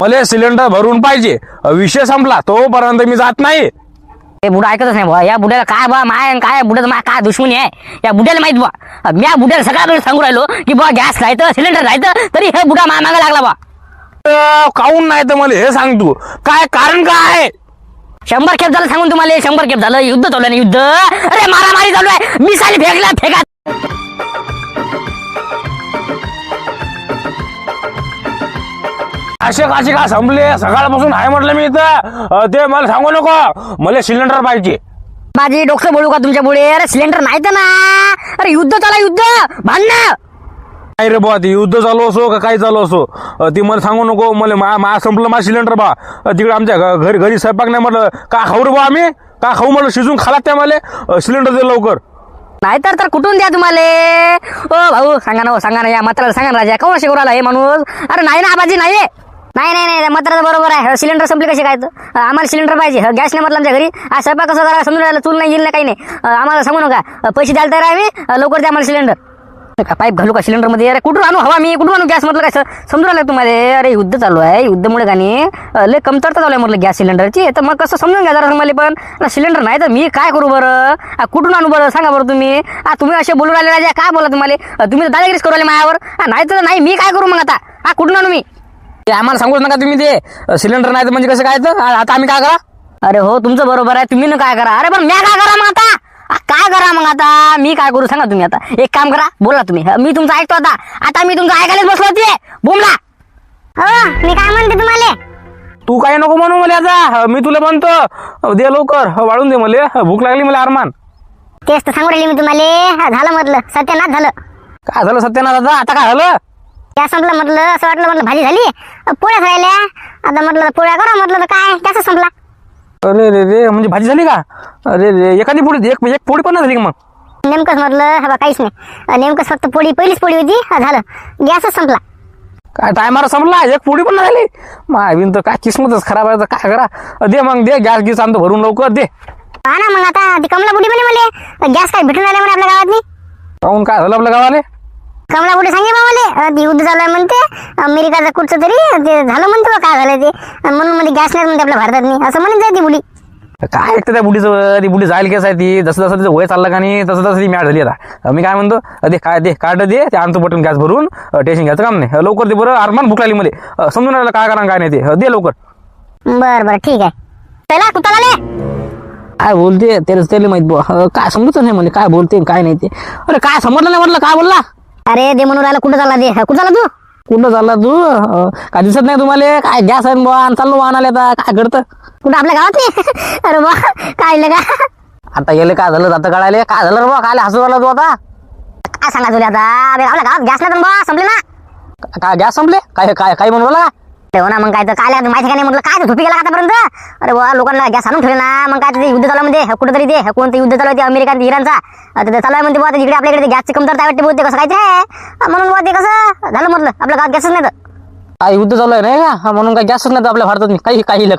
मला सिलेंडर भरून पाहिजे, विषय संपला, तोपर्यंत मी जात नाही. हे बुडा ऐकतच नाही बा. या बुड्याला काय बा माय काय बुड्याचं माय काय दुश्मनी आहे या बुड्याला माहित बा. मी बुड्याला सगळ्याकडे सांगू राहिलो की बा गॅस राहायचं सिलेंडर राहायचं, तरी हे बुडा मागा लागला बा. काऊन नाही तर मला हे सांग, तू काय कारण काय आहे? 100 खेप झालं सांगून तुम्हाला, 100 खेप झालं. युद्ध चालू आहे ना, युद्ध. अरे मारामारी चालू आहे, मिसाईल फेकला फेका. असे का संपले? सकाळपासून आहे म्हटलं मी इथं. ते मला सांगू नको, मला सिलेंडर पाहिजे. माझी डोकं बोलू का तुमच्या पुढे? अरे सिलेंडर नाही तर ना. अरे युद्ध चालू, युद्ध भांडणं. नाही रे बा, ते युद्ध चालू असो का काही चालू असो, ती मला सांगू नको. मला संपलं माझं सिलेंडर बा. तिकडे आमच्या घरी स्वयंपाक नाही म्हटलं, का खाऊ रे बा आम्ही, का खाऊ म्हटलं, शिजून खालात त्या मला. सिलेंडर दे लवकर. नाहीतर तर कुठून द्या तुम्हाला? ओ भाऊ सांगा ना, सांगा ना, या मात्राला सांगा ना राजा, कोण शिकवला हे माणूस? अरे नाही ना आबाजी, नाही नाही मात्र बरोबर आहे. सिलेंडर संपले कसे काय? आम्हाला सिलेंडर पाहिजे. गॅस नाही म्हटलं आमच्या घरी. आज स्वयंपाक कसं करा समजून राहिलं, चूल नाही येईल ना काही नाही. आम्हाला सांगू नका, पैसे द्यायला तयार आहे आम्ही, लवकर द्या आम्हाला सिलेंडर. का पाईप घालू का सिलेंडर मध्ये? अरे कुठून आणू हवा मी, कुठून आणू गॅस म्हटलं काय समजून राहिलं तुम्हाला? अरे युद्ध चालू आहे, युद्धमुळे गाणी लय कमतरता चालू आहे म्हटलं गॅस सिलेंडरची. तर मग कसं समजून घ्या जरा मला पण. सिलेंडर नाही तर मी काय करू बरं? कुठून आणू बरं सांगा बरं तुम्ही. तुम्ही असे बोलून राहिले राजा, काय बोला तुम्हाला? तुम्ही तर दादागिरीच करू राहिले मायावर. नाही तर नाही, मी काय करू मग आता? कुठून आणू मी? आम्हाला सांगूच नका तुम्ही, ते सिलेंडर नाही तर म्हणजे कसं काय? तर आता आम्ही काय करा? अरे हो तुमचं बरोबर आहे, तुम्ही न काय करा. अरे पण मी काय करा मग आता? काय करा मग आता? मी काय करू सांगा तुम्ही आता? एक काम करा, बोला तुम्ही, मी तुमचं ऐकतो आता. आता मी तुमचं ऐकायलाच बसलो होते. बोमला हो मी काय म्हणते तुम्हाला? तू काय नको म्हणू मला आता, मी तुला म्हणतो दे लवकर, वाढून दे मला, भूक लागली मला अरमान. तेच तर सांगू राहिले मी तुम्हाला. झालं म्हटलं, सत्यानाश झालं. काय झालं सत्यानाश दादा? आता काय झालं? गॅस संपला म्हटलं, असं वाटलं म्हटलं भाजी झाली, पोळ्या राहिल्या. आता म्हटलं पोळ्या करा म्हटलं, तर काय गॅस संपला. अरे रे रे, म्हणजे भाजी झाली का? अरे रे, एखादी पोळी, एक पोळी पण नाही झाली का मग? नेमकंच म्हटलं हा काहीच नाही, नेमकंच फक्त पोळी, पहिलीच पोळी होती, झालं गॅसच संपला. काय टायमार संपला, एक पोळी पण नाही झाली. मावीन तर काय किस्मतच खराब आहे, तर काय करा. दे मग, दे गॅस गीस आणतो भरून लवकर दे. हा ना, मग आता ती कमला बुडी म्हणे मला गॅस काय भेटून राहिला म्हणे आपल्या गावातनी. काहून, काय झालं आपल्या गावाले? कमला बुडी सांगे बा मला, ती युद्ध चालू आहे म्हणते अमेरिकाचं कुठचं तरी, ते झालं म्हणते बा, काय झालं ते, म्हणून मध्ये गॅस नाही म्हणते आपल्या भारतात नाही, असं म्हणत जाय ती बुडी. काय ऐकतं त्या बुडीचं? ती बुडी जाईल केस आहे ती. जसं जसं तिचं वय चाललं का नाही, तसं तसं ती मॅट झाली. आता मी काय म्हणतो, दे काय, दे कार्ड दे, ते आणतो पटकन गॅस भरून. टेन्शन घ्यायचं काम नाही, लवकर दे बरं. अरमान भूक लागली मध्ये, समजून राहिलं काय करा काय नाही ते. दे लवकर. बरं ठीक आहे. चला कुठं आले? काय बोलते त्याला माहित बुवा. काय समजत नाही मला, काय बोलते काय नाही ते. अरे काय समजलं नाही म्हटलं, काय बोलला? अरे दे म्हणून राहिला, कुठं चालला? दे कुठं चालला तू? कुठं चालला तू? काय दिसत नाही तुम्हाला? काय गॅस आहे बुवा, चाललो आणायला. आता काय करतं? कुठं आपल्या गावात नाही? अरे बा काय लगा आता गेले, काय झालं जातं काढायला? काय झालं रे बा, काय हसू आला तू आता? काय सांगा तुला आता? आपल्या गावात गॅस नाही बा, संपले ना. काय गॅस संपले? काय काय काय म्हणू का? हो ना, मग काय तर काय माहिती का नाही म्हटलं, काय झोपी गेला आतापर्यंत? अरे बा लोकांना गॅस आणून ठेवले ना, मग काय ते युद्ध चालू म्हणजे कुठेतरी ते कोणतं युद्ध चालू आहे अंमेरिका इराणचा, ते चालू आहे म्हणते बुवा. इकडे आपल्याकडे गॅसची कमतरता वाटते बोलते, कसं काय ते म्हणून बुवा, ते कसं झालं म्हटलं आपल्या गावात गॅसच नाही तर. काय युद्ध चालू आहे नाही का, म्हणून काय गॅसच नाही तर आपल्या भारतात. काही काही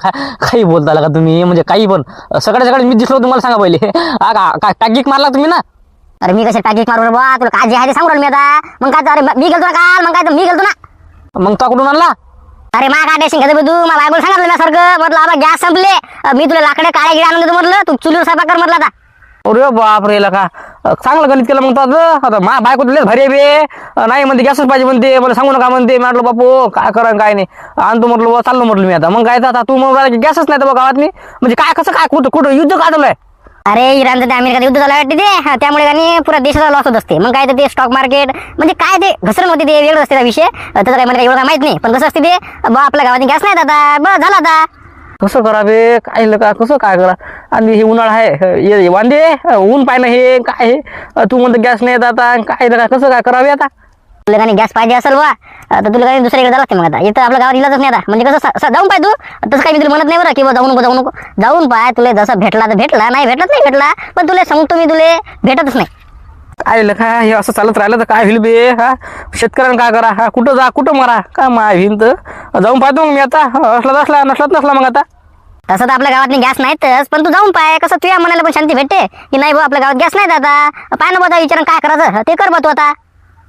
काही बोलता का तुम्ही? म्हणजे काही पण सगळ्या मी दिसलो तुम्हाला सांगा पहिले. काय टाकीक मारला तुम्ही ना? अरे मी कशा टाकीक मारून बा, तुला काय जे आहे ते सांगू राहिलो मी आता. मग काय तर अरे मी गेलतो ना काल, मग काय तर मी गेलतो ना. मग तो कुठून आणला? अरे मा काय टेन्शन घेतो तू? मला बायकोला सांगितलं ना सारखं, म्हटलं आता गॅस संपले, मी तुला लाकडे काळे गिळे आणून देतो म्हटलं, तू चुलीवर स्वयंपाक कर म्हटलं आता. अरे बापरे, का चांगलं गणित केलं मग तो. आता मा बायको तुलाच भारी आहे बे. नाही म्हणते गॅसच पाहिजे म्हणते, मला सांगू नका म्हणते. म्हटलं बापू काय करा काय नाही, आणतो म्हटलं, चाललो म्हटलं मी आता. मग काय आता तू मग गॅसच नाही तर गावात नाही म्हणजे काय, कसं काय, कुठं कुठं युद्ध काढलंय? अरे इराणचं ते अमेरिका युद्ध झालं वाटते ते, त्यामुळे आणि पुरा देशाचा लॉस होत असते. मग काय तर ते स्टॉक मार्केट म्हणजे काय ते घसरण होते, ते वेगळं असते त्या विषय. त्याचं काय मला एवढं काय माहित नाही, पण कसं असते ते बा, आपल्या गावात गॅस नाही आता, बस झालं आता. कसं करा बे, काय का कसं काय करा? आणि हे उन्हाळा आहे, वांदे ऊन पाहिलं हे काय हे, तू म्हणतो गॅस नाही आता, काय कसं काय करावे आता? तुला काही गॅस पाहिजे असेल बा, तर तुला काही दुसरीकडे जावं लागते. मग आता इथं आपल्या गावात इलाजच नाही आता, म्हणजे कसं जाऊन पाय तू. तसं काही मी तुला म्हणत नाही बरं की बा जाऊ नको, जाऊन पाय. तुला जसं भेटला तर भेटला, नाही भेटला, पण तुला सांगतो मी, तुला भेटतच नाही. काय लखा हे असं चालत राहिलं तर काय होईल बे? हा शेतकऱ्यांना काय करा? हा कुठं जा, कुठं मारा, काय माय होईन तर जाऊन पाहतो मग मी आता. असला नसला मग आता. तसं तर आपल्या गावात गॅस नाहीतच, पण तू जाऊन पाय. कसं तुझ्या मनाला पण शांती भेटते की नाही भाऊ आपल्या गावात गॅस नाही आता, पाय ना बघा विचारून काय करायचं ते कर बा तू आता.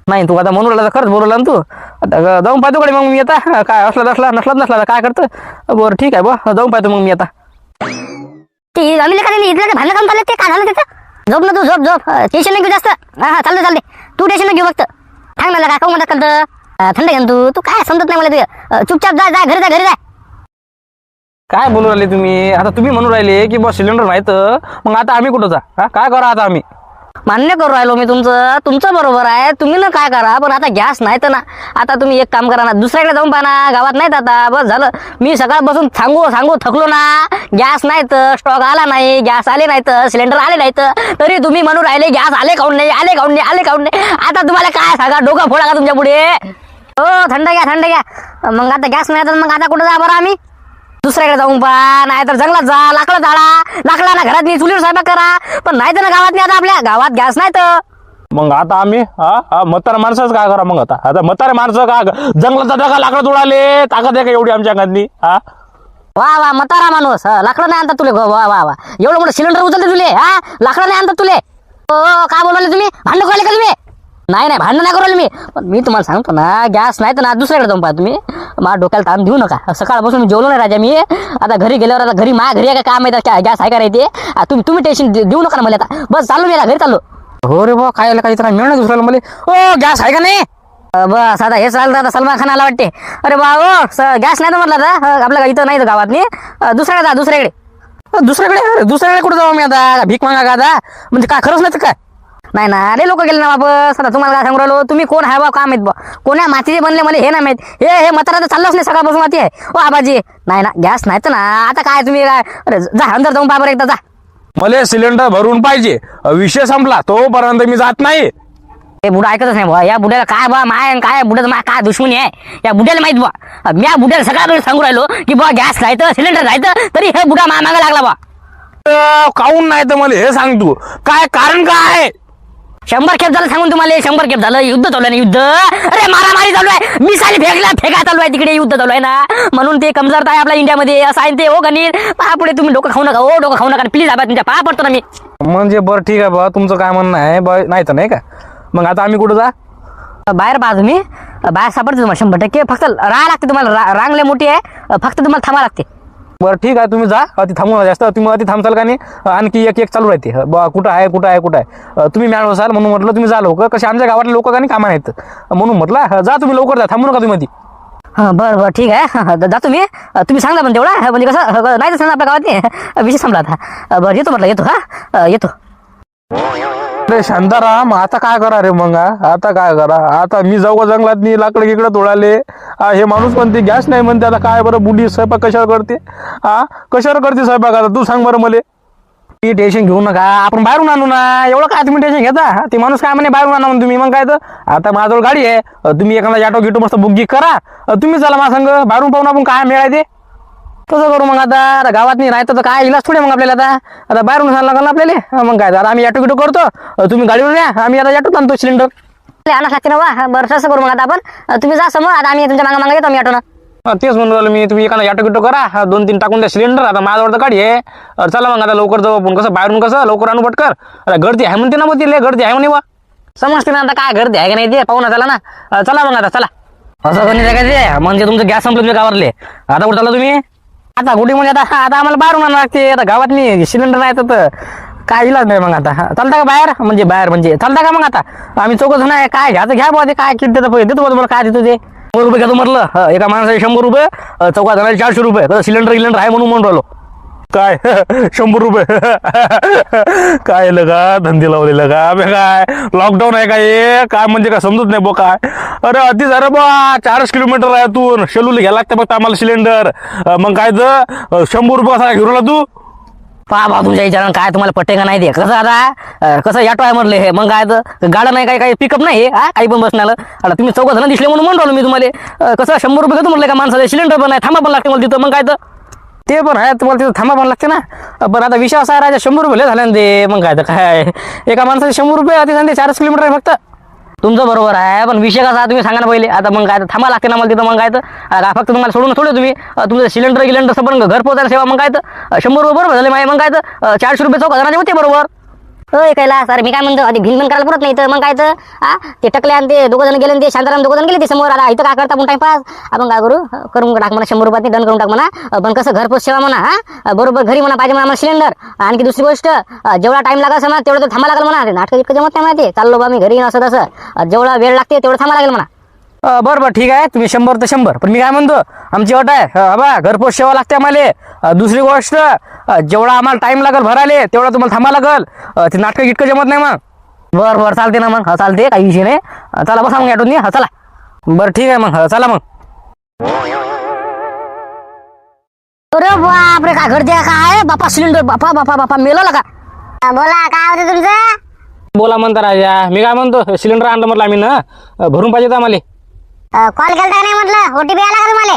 नाही तू आता म्हणून राहिला तर खरंच बोलवला ना तू. आता जाऊन पाहतो कडे मग मी आता काय असला नसला तर काय करतं. बरं ठीक आहे बा जाऊन पाहतो मग मी आता. ते अमिले का इथलं भांडण काम चाललं ते काय झालं त्याचं? झोप ना तू झोप टेन्शन नाही घेऊ जास्त. हा चालते तू टेन्शन नाही घेऊ फक्त. सांग ना काय काऊ म्हणतात कळतं थंड घ्या तू काय समजत नाही मला तुझं. चुपचाप जा घरी जा. काय बोलू राहिले तुम्ही. आता तुम्ही म्हणून राहिले की बस सिलेंडर नाही तर मग आता आम्ही कुठं जा. हा काय करा आता आम्ही. मान्य करू राहिलो मी तुमचं बरोबर आहे. तुम्ही ना काय करा पण आता गॅस नाही तर ना आता तुम्ही एक काम करा ना दुसऱ्याकडे जाऊन पाहा ना. गावात नाहीत आता बस झालं. मी सकाळपासून सांगू थकलो ना. गॅस नाही तर स्टॉक आला नाही गॅस आले नाही तर सिलेंडर आले नाही तर तरी तुम्ही म्हणून राहिले गॅस आले काऊन नाही. आता तुम्हाला काय सांगा डोकं फोडा का तुमच्या पुढे. हो थंड घ्या मग आता गॅस नाही तर मग आता कुठं जा बरं आम्ही. दुसऱ्याकडे जाऊन पहा नाही तर जंगलात जा लाकडं झाडा लाकडाला घरात नाही चुलीवर स्वयंपाक करा. पण नाही तर ना गावात नाही आता आपल्या गावात गॅस नाही तर मग आता आम्ही म्हातारा माणसाच काय करा. मग आता म्हातारे माणसं का जंगलाचा डगा लाकडं तोडाले ताकद आहे का एवढी आमच्या अंगातली. वा म्हातारा माणूस लाकडं नाही आणतात तुले. वा एवढं मोठं सिलेंडर उचलते तुले. लाकडं नाही आणतात तुले. हो का बोलवले तुम्ही भांडण करायला का तुम्ही. नाही भांडण नाही करू मी. पण मी तुम्हाला सांगतो ना गॅस नाही तर ना दुसऱ्याकडे जाऊन पहा तुम्ही. माझ्या डोक्याला ताण देऊ नका. सकाळपासून मी जेवलो नाही राजा मी. आता घरी गेल्यावर आता घरी आहे का काम आहे काय गॅस आहे का राहते. तुम्ही टेन्शन देऊ नका ना मला. आता बस चाललो मी घरी चाललो. हो रे बा काय काही तर मिळणार दुसऱ्याला मला. ओ गॅस आहे का नाही. बस आता हे चालतं आता सलमान खान आला वाटते. अरे बा गॅस नाही तर म्हटलं आता आपल्या इथं नाही तर गावात नाही दुसऱ्याकडे कुठं जाऊ मी आता. भीक मागा का आता म्हणजे काय खरंच नाही तर काय. नाही ना अरे लोक गेले ना वापस. आता तुम्हाला काय सांगू राहिलो तुम्ही कोण आहे बा काम आहेत बा कोण्या मातीचे बनले मला हे ना माहित. हे म्हातारा तर चाललंच नाही सकाळपासून माती आहे. ओ आबाजी नाही ना गॅस नाही तर ना आता काय तुम्ही काय अरे जा अंदर जाऊन पहा बरं एकदा जा. मला सिलेंडर भरून पाहिजे. विषय संपला तोपर्यंत मी जात नाही. हे बुडा ऐकतच नाही बा. या बुड्याला काय बा माय काय बुड्याचं माय काय दुश्मनी आहे. या बुड्याला माहित बा. मी या बुड्याला सकाळपासून सांगू राहिलो की बा गॅस राहतं सिलेंडर राहतं तरी हे बुडा मागा लागला बा. काऊन नाही तर मला हे सांग तू काय कारण काय. 100 खेप झालं सांगून तुम्हाला. 100 खेप झालं युद्ध चालू आहे ना युद्ध. अरे मारामारी चालू आहे. मिसाईल फेका चालू आहे तिकडे युद्ध चालू आहे ना. म्हणून ते कमजोरता आहे आपल्या इंडियामध्ये असं आहे ते. हो गणित पुढे तुम्ही डोकं खाऊ नका. डोकं खाऊ नका प्लीज आबा तुमच्या पाया पडतो ना मी. म्हणजे बरं ठीक आहे बा तुमचं काय म्हणणं आहे नाही तर नाही का. मग आता आम्ही कुठं जा. बाहेर पहा तुम्ही बाहेर सापडते तुम्हाला 100%. फक्त राहा लागते तुम्हाला. रांगले मोठी आहे फक्त तुम्हाला थांबा लागते. बरं ठीक आहे तुम्ही जा. अति थांबू जास्त तुम्ही अति थांबचाल का नाही. आणखी एक चालू राहते बा कुठं आहे तुम्ही मॅडम असाल म्हणून म्हटलं तुम्ही जा लवकर. कसे आमच्या गावातले लोक का नाही कामा नाहीत म्हणून म्हटलं जा तुम्ही लवकर जा थांबू नका तुम्ही. बरं ठीक आहे जा तुम्ही सांगा पण तेवढा म्हणजे कसं नाही तर सांगा आपल्या गावात विषय संपला आता. बरं येतो म्हटलं येतो. अरे शांताराम आता काय करा रे मग. आता काय करा. आता मी जाऊ का जंगलात लाकडं गिकडं तोडाले. हे माणूस म्हणते गॅस नाही म्हणते. आता काय बरं बुडी स्वयंपाक कशावर करते. कशावर करते स्वयंपाक आता तू सांग बरं मला. ती टेन्शन घेऊ नका आपण बाहेरून आणू ना. एवढं काय तुम्ही टेन्शन घेता. ते माणूस काय म्हणे बाहेरून आणा म्हणून तुम्ही. मग काय तर आता माझ्याजवळ गाडी आहे. तुम्ही एखादा ऑटो गिटो मस्त बुक करा. तुम्ही चला माझ्या संग बाहेरून पाहून आपण काय मिळायचे तसं करू. मग आता गावात नाही राहतं तर काय इलाज थोडे मग आपल्याला. आता बाहेरून सांगा लागला आपल्याला. मग काय आता आम्ही ऑटो गिटो करतो. तुम्ही गाडीवर या आम्ही आता ऑटोत आणतो सिलेंडर. आणाच लागते ना वा. बरं तसं करू मग आता आपण. तुम्ही जा समोर आता आम्ही तुमच्या मागे येतो आम्ही ऑटोनं. तेच म्हणून राहिलो मी. तुम्ही एखादा ऑटो गिटो करा. 2-3 टाकून द्या सिलेंडर. आता माझ्यावर तर गाडी आहे. चला मग आता लवकर जाऊ आपण. कसं बाहेरून कसं लवकर आणू पटकर. आता गर्दी आहे म्हणते ना मग तिला गर्दी आहे म्हणे बा. समजते ना आता काय गर्दी आहे का नाही ते पाहून चला ना. चला मग आता चला. असं कोणी जगायचे म्हणजे तुमचं गॅस संपलं तुमच्या गावातले. आता कुठं चालला तुम्ही. आता कुठे म्हणजे आता आम्हाला बाहेरून आणावं लागते. आता गावात नाही सिलेंडर नाही तर काय इलाज नाही. मग आता चालता का बाहेर म्हणजे चालता का मग आता आम्ही 4 जण आहे. काय घ्यायचं घ्या बा. ते काय किती देतो तुम्हाला काय देतो ते 100 रुपये घेतो म्हटलं. एका माणसाचे 100 रुपये 4 जणांचे 400 रुपये. सिलेंडर आहे म्हणून राहिलो. काय 100 रुपये काय लगा धंदे लावलेलं का बे. काय लॉकडाऊन आहे काय म्हणजे काय समजत नाही बो काय. अरे अति झालं बा 4 किलोमीटर आहे तू शेलूला घ्यायला लागतं फक्त आम्हाला सिलेंडर. मग काय तर 100 रुपये कसा घेऊन आला तू. पहा तुमच्या विचारानं काय तुम्हाला पट्टे का नाही दे. कसं आता कसं ऑटो आहे म्हटलं हे. मग काय तर गाडा नाही काही पिकअप नाही हे काही पण बसणार. आता तुम्ही 4 जण दिसले म्हणून म्हणतो मी तुम्हाला. कसं 100 रुपये घेतो म्हटलं का माणसाला. सिलेंडर पण नाही थांबा पण लागते मला तिथं. मग काय तर ते पण आहे तुम्हाला तिथं थांबा पण लागते ना. पण आता विषय असा आहे राजा 100 रुपये झाले ना ते. मग काय तर काय एका माणसाचे 100 रुपये अति सांगते 4 किलोमीटर आहे फक्त. तुमचं बरोबर आहे पण विषय कसा तुम्ही सांगा ना पहिले. आता मग काय तर थांबा लागते ना मला तिथं. मग काय तर फक्त तुम्हाला सोडून थोडे तुम्ही तुमचं सिलेंडर पण घर पोहोचायला सेवा. मग काय तर 100 रुपये बरोबर झाले माय. मग काय तर 400 रुपये 4 जणांचे होते बरोबर. होय कैला सर मी काय म्हणतो आधी भिनभिन करायला पुरत नाही तर मग काय तर ते टकले आणि ते दोघं जण गेले आणि ते शांताराम दोघं जण गेले ते समोर आता इथं काय करता पण टाइमपास आपण काय करू करून टाक म्हणा 100 रुपयात डन करून टाक म्हणा पण कसं घरपोच सेवा म्हणा बरोबर घरी म्हणा पाहिजे म्हणा आम्हाला सिलेंडर आणखी दुसरी गोष्ट जेवढा टाइम लागेल म्हणा तेवढं तर थांबा लागेल म्हणा ते नाटक इतकं जमत नाही माहिती चाललो बा मी घरी असं तसं जेवढा वेळ लागते तेवढं थांबा लागेल म्हणा बरं बरं ठीक आहे तुम्ही 100 तर 100 पण मी काय म्हणतो आमची अट आहे बा घरपोच सेवा लागते आम्हाला दुसरी गोष्ट जेवढा आम्हाला टाइम लागेल भराले तेवढा तुम्हाला थांबा लागेल ते नाटकं इतकं जमत नाही मग बरं बरं चालते ना मग चालते काही विषय नाही चला बसा मग ॲटोनी चला बरं ठीक आहे मग चला मग अरे बापरे काय गर्दी आहे काय बापा सिलेंडर बापा बापा बापा मेला का बोला काय होतं तुमचं बोला म्हणता राजा मी काय म्हणतो सिलेंडर आणलं म्हटलं आम्ही ना भरून पाहिजे आम्हाला कॉल केलता का नाही म्हटलं ओटीपी आला का तुम्हाला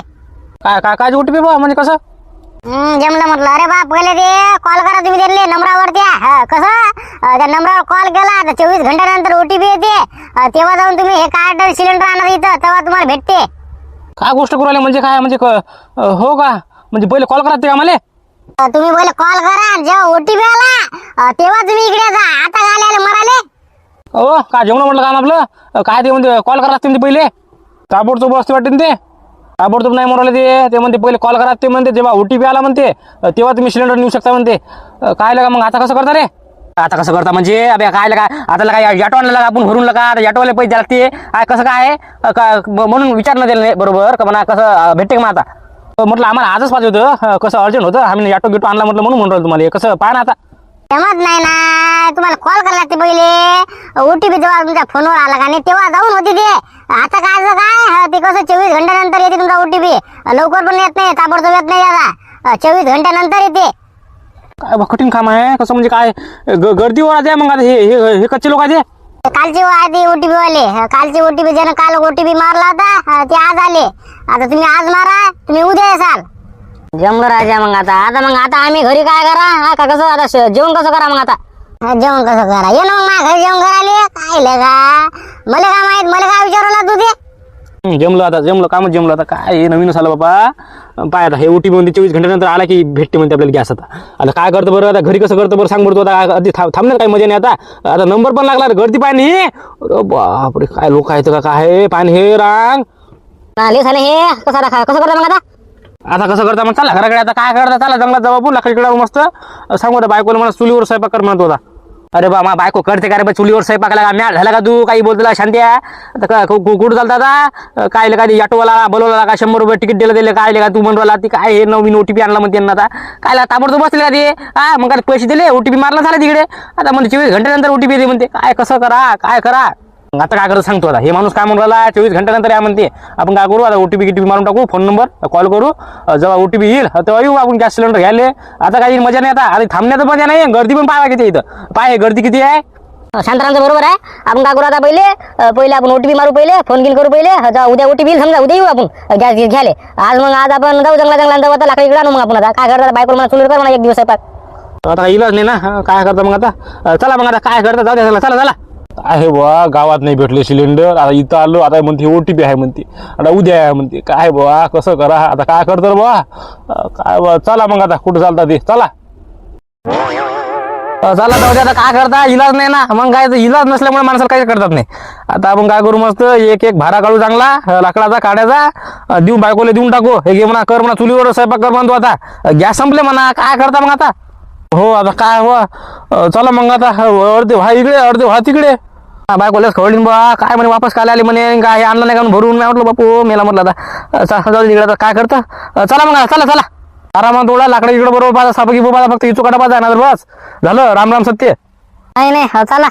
काय काय काय OTP बा म्हणजे कसं जमलं म्हटलं अरे बा पहिले ते कॉल करा तुम्ही दिले नंबरावरती कसं त्या नंबरावर कॉल केला तर 24 घंट्यानंतर ओटीपी येते तेव्हा जाऊन तुम्ही हे कार्ड सिलेंडर आणा इथं तेव्हा तुम्हाला भेटते काय गोष्ट करू राहिले म्हणजे काय म्हणजे हो का म्हणजे पहिले कॉल करा ते आम्हाला तुम्ही पहिले कॉल करा जेव्हा ओटीपी आला तेव्हा तुम्ही इकडे जा आता आले मराले हो काय जेवण म्हटलं काम आपलं काय ते म्हणते कॉल करा लागते ते पहिले ताबडतोब असते वाटते ते ताबडतोब नाही म्हणले ते म्हणते पहिले कॉल करा ते म्हणते जेव्हा OTP आला म्हणते तेव्हा तुम्ही सिलेंडर नेऊ शकता म्हणते काय लगा मग आता कसं करता रे आता कसं करता म्हणजे अबे काय लगा आता काय ऑटो आणला का आपण भरून लगा ऑटोवाले पैसे लागते काय कसं काय म्हणून विचारणं दिलं नाही बरोबर का म्हणा कसं भेटते का मग आता म्हटलं आम्हाला आजच पाहिजे होतं कसं अर्जंट होतं आम्ही ऑटो गिटो आणला म्हटलं म्हणून म्हणून तुम्हाला कसं पाहा ना आता जमत नाही ना तुम्हाला कॉल करायला लागते पहिले ओटीपी जेव्हा तुमच्या फोनवर आला का नाही तेव्हा जाऊन होती ते आता काय ते कसं 24 घंट्यानंतर येते तुमचा ओटीपी लवकर पण येत नाही ताबडतोब येत नाही आता 24 घंट्यानंतर येते काय कठीण काम आहे कसं म्हणजे काय गर्दीवर आहे मग आता हे कच्चे लोक आहे कालची आधी ओटीपी वाले कालची ओटीपी ज्यानं काल ओटीपी मारला होता ते आज आले आता तुम्ही आज मारा तुम्ही उद्या येसाल जमलं राजा मग आता आम्ही घरी काय करा का कसं आता जेवण कसं करा मग आता जेवण कसं करा ये ना मग माझ्या घरी जेवण करायला काय लगा मला काय माहित मला काय विचारला तू ते जमलं आता जमलं कामच जमलं आता काय हे नवीनच आलं बाबा पाय आता हे OTP म्हणते 24 घंट्यानंतर आला की भेटते म्हणते आपल्याला गॅस आता काय करतो बरं आता घरी कसं करतो बरं सांग बरं तू आता आधी थांबणार काही मजा नाही आता नंबर पण लागला गर्दी पाणी अरे बापरे काय लोक आहेत का काय पाणी हे रांग आले झाले हे कसं करता मग आता कसं करता मग चला घराकडे आता काय करता चला जंगलात जाऊ आपण लाकडीकडे मस्त सांगू आता बायकोला मला चुलीवर स्वयंपाक कर म्हणत होता अरे बा मा बायको करते का रे बा चुलीवर स्वयंपाकाला मॅळ झाला का तू काही बोलतो शांती आता कुठं चालता आता काय काय ऑटोवाला बोलवला का 100 रुपये तिकीट दिलं काय का तू म्हणला ती काय हे नवीन OTP आणला म्हणते आता काय ताबडतोब बसले का ते मग काय पैसे दिले OTP मारला झाला तिकडे आता म्हणजे 24 घंट्यानंतर OTP येते म्हणते काय कसं करा काय करा आता काय करत सांगतो आता हे माणूस काय म्हणून राहिला 24 घंट्यानंतर या म्हणते आपण काय करू आता OTP मारून टाकू फोन नंबर कॉल करू जेव्हा OTP येईल तेव्हा येऊ आपण गॅस सिलेंडर घ्यायला आता काही मजा नाही आता थांबण्याचं मजा नाही गर्दी पण पाहावा किती इथं पाय गर्दी किती आहे शांतारामचं बरोबर आहे आपण काय करू आता पहिले आपण OTP मारू पहिले फोन गिन करू पहिले उद्या OTP येईल समजा उद्या येऊ आपण गॅस घ्यायला आज आपण जाऊ जंगला जाऊ आता लाकडीकडे आणू मग आपण आता काय करता बायकोला मला चुलीवर कर म्हणा एक दिवस आता काही इलाज नाही ना काय करता मग आता चला मग आता काय करता जाऊ द्या चला आहे बुवा गावात नाही भेटले सिलेंडर आता इथं आलो आता म्हणते OTP आहे म्हणते आता उद्या आहे म्हणते काय बुवा कसं करा आता काय करतो बुवा काय बुवा चला मग आता कुठं चालता ते चला जाऊ द्या आता काय करता इलाज नाही ना मग काय इलाज नसल्यामुळे माणसाला काही करतात नाही आता आपण काय करू मस्त एक भारा काढू चांगला लाकडाचा काढायचा देऊ बायकोला देऊन टाकू हे घे म्हणा कर म्हणा चुलीवर स्वयंपाक कर म्हणतो आता गॅस संपले म्हणा काय करता मग आता हो आता काय हो चला मग आता अर्धे व्हा इकडे अर्धे व्हा तिकडे बायकोलाच खवडीन बा काय म्हणे वापस काय आले म्हणे काय आणलं नाही का भरून नाही म्हटलं बापू मेला म्हटलं आता जाऊ तिकडे आता काय करता चला मग चला आरामात थोडा लाकडा इकडे बरोबर पाहा सापकी बाबा फक्त इचू काटा पाहा जाणार बस झालं राम राम सत्य नाही चला